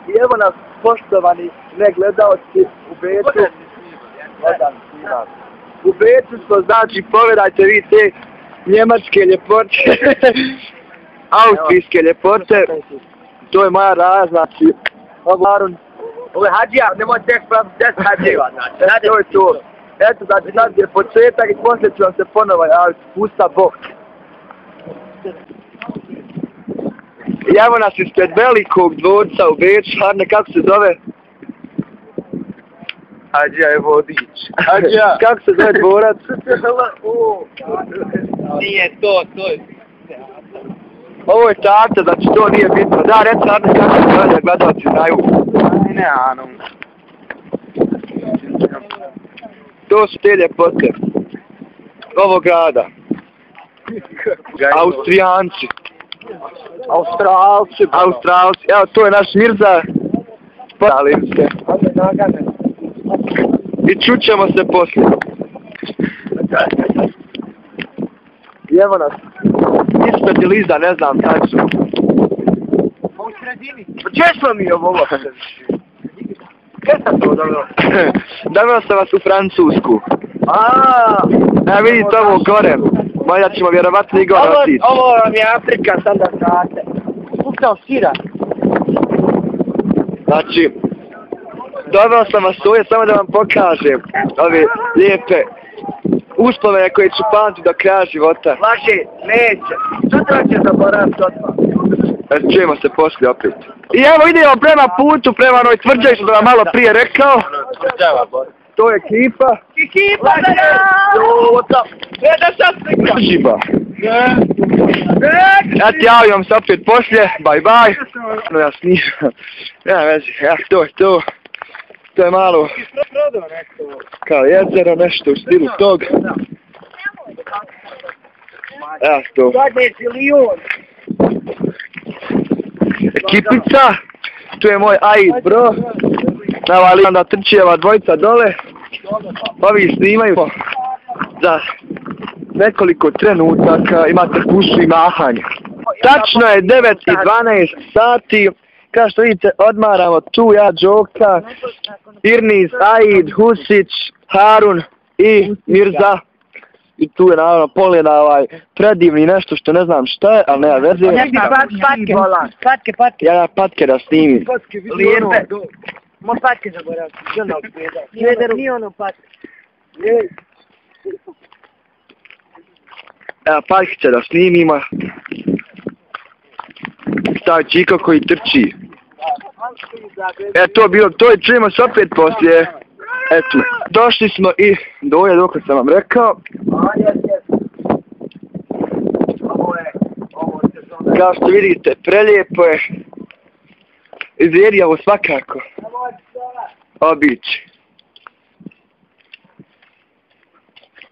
I evo nas, poštovani negledaoci u Beču. U Beču smo, znači, pogledajte vi te njemačke ljepote, austrijske ljepote. To je moja raja, znači, Ovo je hađija, nemoj tek pravi 10 hađiva, znači. to je to. Eto, znači, sad je početak i poslije ću vam se ponovo javiti. Pusta Bog. I evo nas ispred velikog dvorca u Beču. Harne, kako se zove? Hađija je vodič. Hađija. Kako se zove dvorac? Nije to je. Ovo je teatar, znači to nije bitno. Da, reci Harne, kako se zove da gledalci znaju. Ne, ano. To su te ljepote ovog grada. Austrijanci. Australci. Evo, to je naš Mirza. Spalim se. I čućemo se poslije. I evo nas. Ispred Liza, ne znam tačno. U sredini. Gdje smo mi ovo? Gdje sam to dobro? Davno sam vas u Francusku. Evo vidite ovo gore. Moja ćemo vjerovatno i gore otići. Ovo vam je Afrika, sam da znate. Pukao sira. Znači, doveo sam vas ovdje samo da vam pokažem ove lijepe uspomene koje ću pamtiti do kraja života. Laži, neće. Sutra će zaboraviti odmah. Čujemo se poslije opet. I evo idemo prema putu, prema onoj tvrđavi što sam vam malo prije rekao. To je ekipa. Ekipa, da! Da sad se Žiba. Ja ti javljam se opet poslije, bye bye. No ja snimam. Ja vezi, to je to. To je malo kao jezero, nešto u stilu tog. To. Ekipica. Tu je moj Aid, bro. Navali da trči ova dvojica dole. Ovi snimaju za nekoliko trenutaka, imate pušu i mahanje. Tačno je 9:12 sati. Kao što vidite, odmaramo tu, ja, Đoka, Irniz, Aid, Husić, Harun i Mirza. I tu je naravno Polena predivni nešto što ne znam šta je, ali nema veze. Patke. Ja patke da snimim. Lijepe. Mo patke zaboraviti. Nije ono patke. Evo patkice da snimimo. Taj čiko koji trči. To je čujemo se opet poslije. Eto, došli smo i do ovdje dok sam vam rekao. Kao što vidite, prelijepo je. Izvjeri ovo svakako. Obići.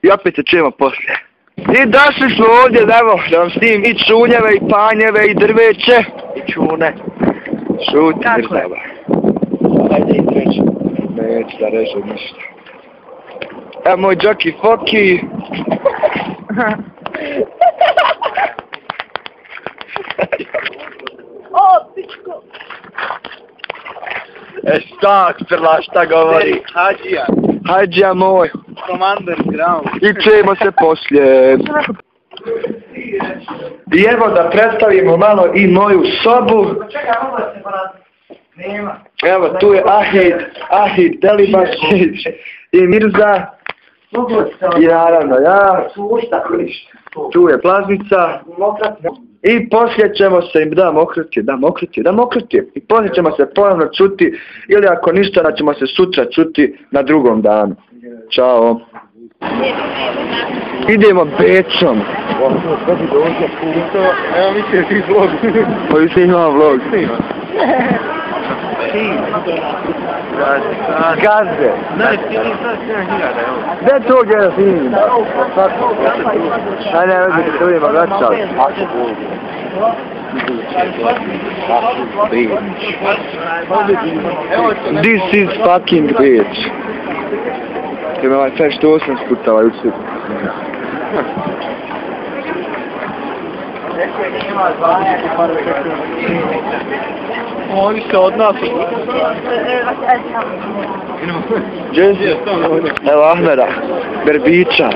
I opet se čujemo poslije. I došli smo ovdje, evo, da vam snimim i čunjeve, i panjeve, i drveće. I čune. Šuti, Mirzava. Ajde i treći. Neću da režem ništa. Evo moj Džoki Foki. O, pičko! Stakfirla, šta govori? Hađija. Hađija moj. From underground. I čujemo se poslije. I evo da predstavimo malo i moju sobu. Čekaj, mogu da se poradim. Nema. Evo tu je Ahid Delibašić i Mirza. I naravno ja. Tu je plazmica. I poslije ćemo se im da mokriti. I poslije ćemo se ponovno čuti. Ili ako ništa, da ćemo se sutra čuti na drugom danu. Ćao. Idemo Bečom. Evo mi se ti vlog. Pa vi se imam vlog. Gazde. Gdje to gdje da snimim? Ajde, ne vezi se budemo vraćali. This is fucking bitch. Te me ovaj sve što 8 sputava jučer. Oni se od nas. Evo Ahmeda, Berbića.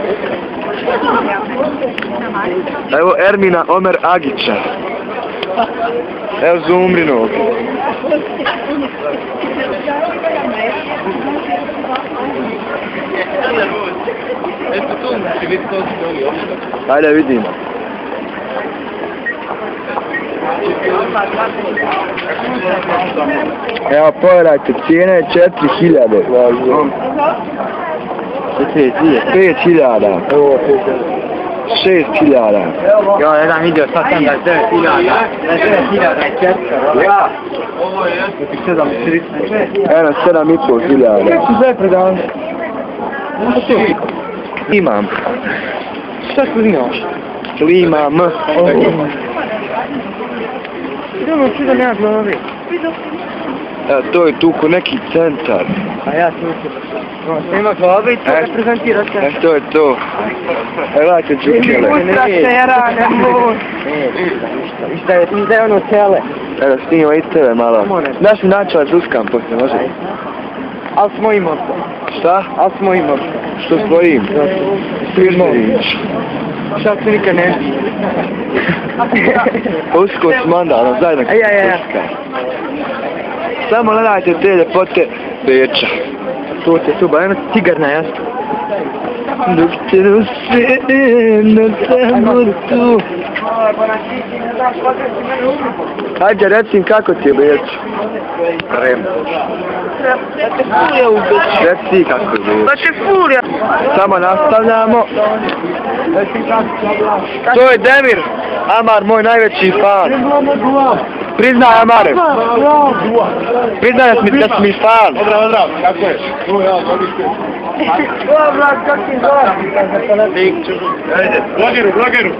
Evo Ermina Omer Agića. Evo Zumrinog. Ajde vidimo. Evo pogledajte, cijena je 4000. 5000. 6000. Ja, jedan video sad sam da je 9000. 9000 ja. Ovo je 7,30. Eno 7500. Kako su sve predavne? Imam. Šta tu imaš? Imam. Idemo čudo nema glavi. Evo, to je tu ko neki centar. A ja slušam. Nema glave i to ne prezentira se. To je to. Evo, gledajte džukele. Ustra se jara, ne mogu. Šta je ono cele. Evo, snima i tebe malo. Znaš mi načela zuskam poslije, može? Al smo imao to. Šta? Al smo imao to. Što svojim? Svižnić. Šta se nikad ne bi? Usko smo onda, ono, zajedno kuska. Samo gledajte te ljepote Beča. Tu, ba jedna cigarna, jasno. Dok te nosim, samo tu. Hajde, recim kako ti je Beč? Rem. Reci kako je Beč. Pa te furija. Samo nastavljamo. To je Demir, Amar, moj najveći fan. Priznaj, Amare. Priznaj da si mi fan. Odra, kako je? Dobra, kako ti zove? Blogeru.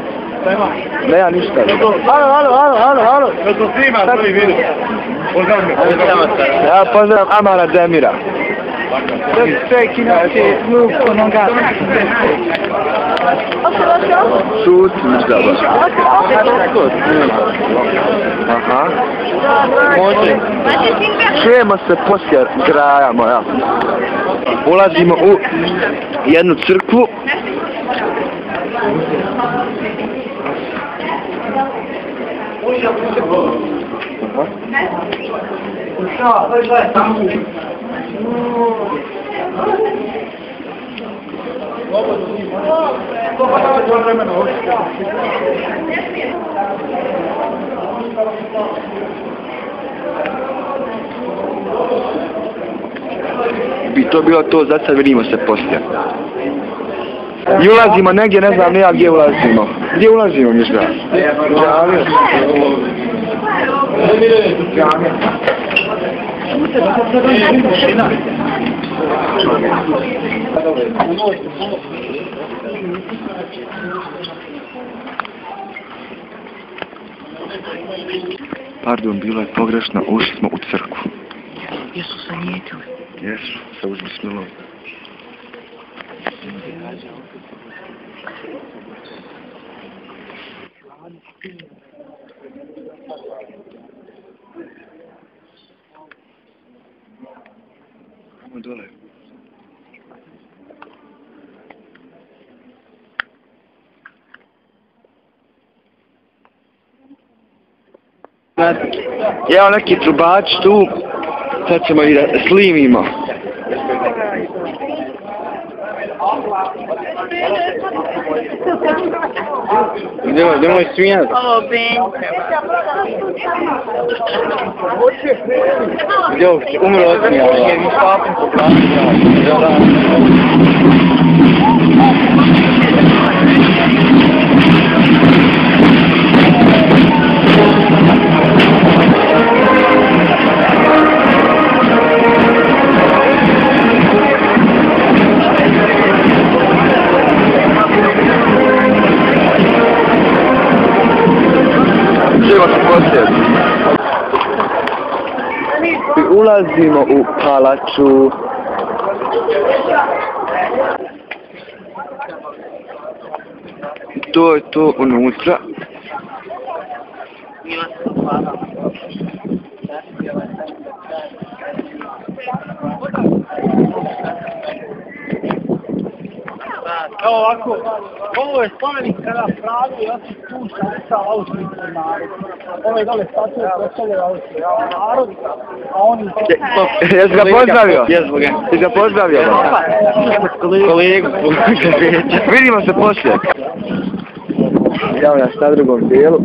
Ne, ja ništa. Halo. Da to snima svoj video. Ja pozdravim Amara Demira. Sve kinoci, luk, onoga. Šut, izgleda. Aha. Može. Čujemo se poslije kraja moja. Ulazimo u jednu crkvu. Bi to bilo to, za sad vidimo se poslije. I ulazimo negdje, ne znam nija gdje ulazimo. Gdje ulazimo, Miška? Džamija. Pardon, bilo je pogrešno, ušli smo u crkvu. Jesu se nijetili. Jesu, se uzbismilo. Ajmo dole. Evo neki trubač tu, sad ćemo i da slimimo. Nemoj smijati. Ovo Ben. Gdje umro od smijati. Jer mi spapim po pravi. Ulazimo u palaču. To je to unutra. Evo ovako, ovo je spomenik kada Franjo Josip Puša ustao austrijskom narodu. Ove dole statue predstavljaju austrijski narod, a oni... Jesi ga pozdravio? Jesi ga pozdravio? Kolegu. Vidimo se poslije. Evo nas na drugom dijelu.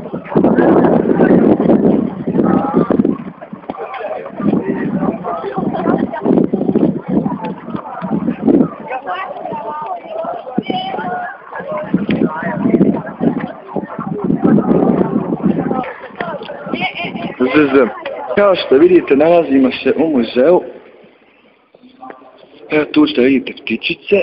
Kao što vidite, nalazimo se u muzeju. Evo tu što vidite ptičice.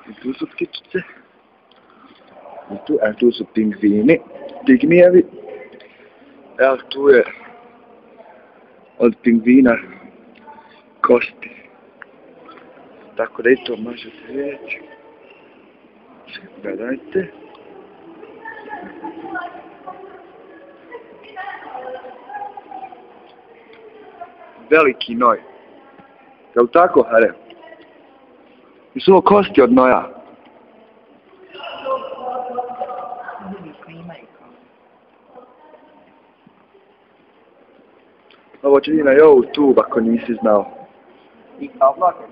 I tu su ptičice. A tu su pingvini. Pigmijevi. Evo tu je od pingvina kosti. Tako da i to možete vidjeti. Gledajte. Veliki noj. Je li tako, Hare? I su ovo kosti od noja. Ovo će biti na YouTube ako nisi znao. I kao vloger?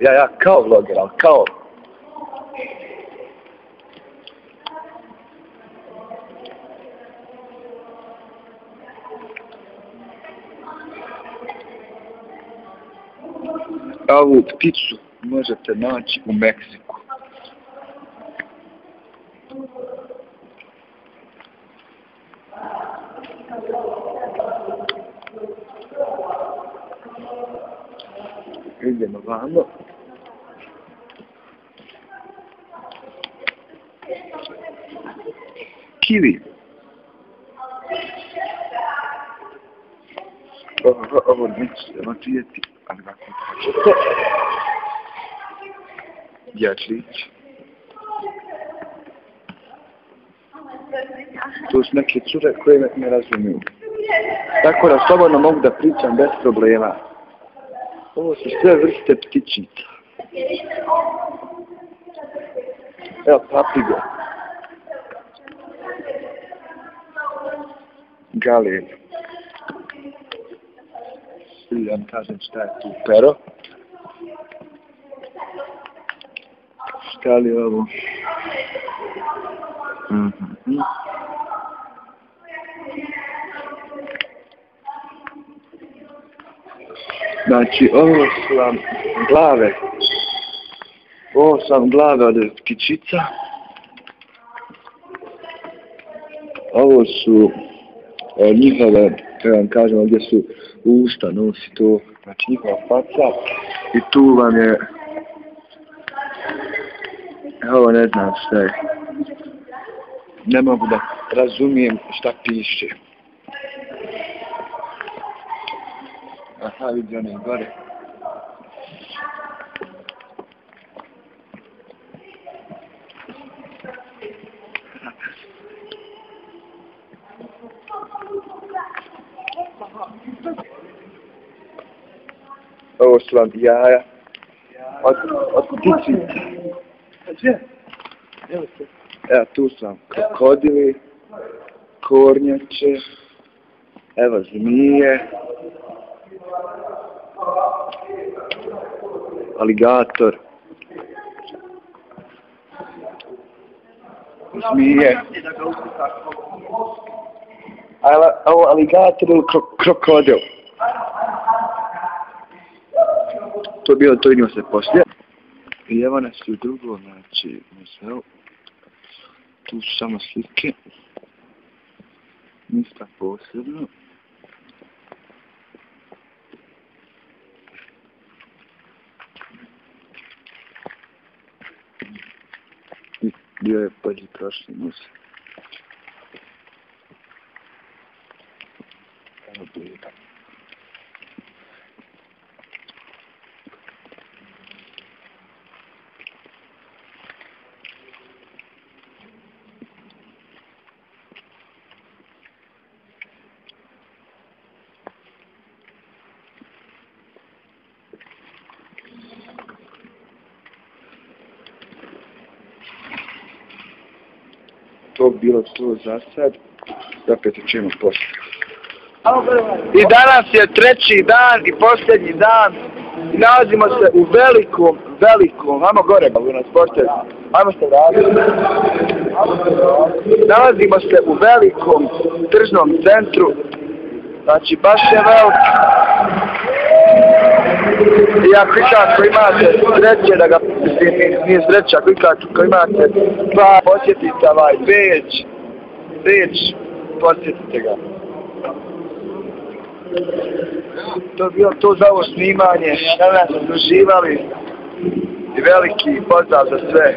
Ja, kao vloger, ali kao... Ovu pticu možete naći u Meksiku. Idemo vamo. Kiwi. Ovo nećemo vidjeti, ali ako hoćete. Dječlić. Tu su neke cure koje me ne razumiju. Tako da slobodno mogu da pričam bez problema. Ovo su sve vrste ptičica. Evo papige. Galil. Ili vam kažem šta je tu pero. Šta li je ovo? Znači, ovo su vam glave. Ovo su vam glave od ptičica. Ovo su njihove, kako vam kažem, ovdje su usta, nosi to, znači njihova faca. I tu vam je, ovo ne znam šta je. Ne mogu da razumijem šta piše. Aha, vidi one gore. Ovo su vam jaja od ptičica. Evo tu su vam krokodili, kornjače, evo zmije, aligator, zmije, ovo aligator ili krokodil. To je bilo, to vidimo se poslije. I evo nas u drugo, znači, muzeu. Tu su samo slike. Ništa posebno. Bio je bolji prošli mus. Evo bliga. To bilo to za sad, opet čujemo poslije. I danas je treći dan i posljednji dan i nalazimo se u velikom, ajmo gore u nas porter, ajmo se vratiti. Nalazimo se u velikom tržnom centru, znači baš je velik. I ako imate sreće da ga, nije sreća, ako imate pa posjetite ovaj Beč, posjetite ga. To je bilo to za ovo snimanje, da nas uživali i veliki pozdrav za sve.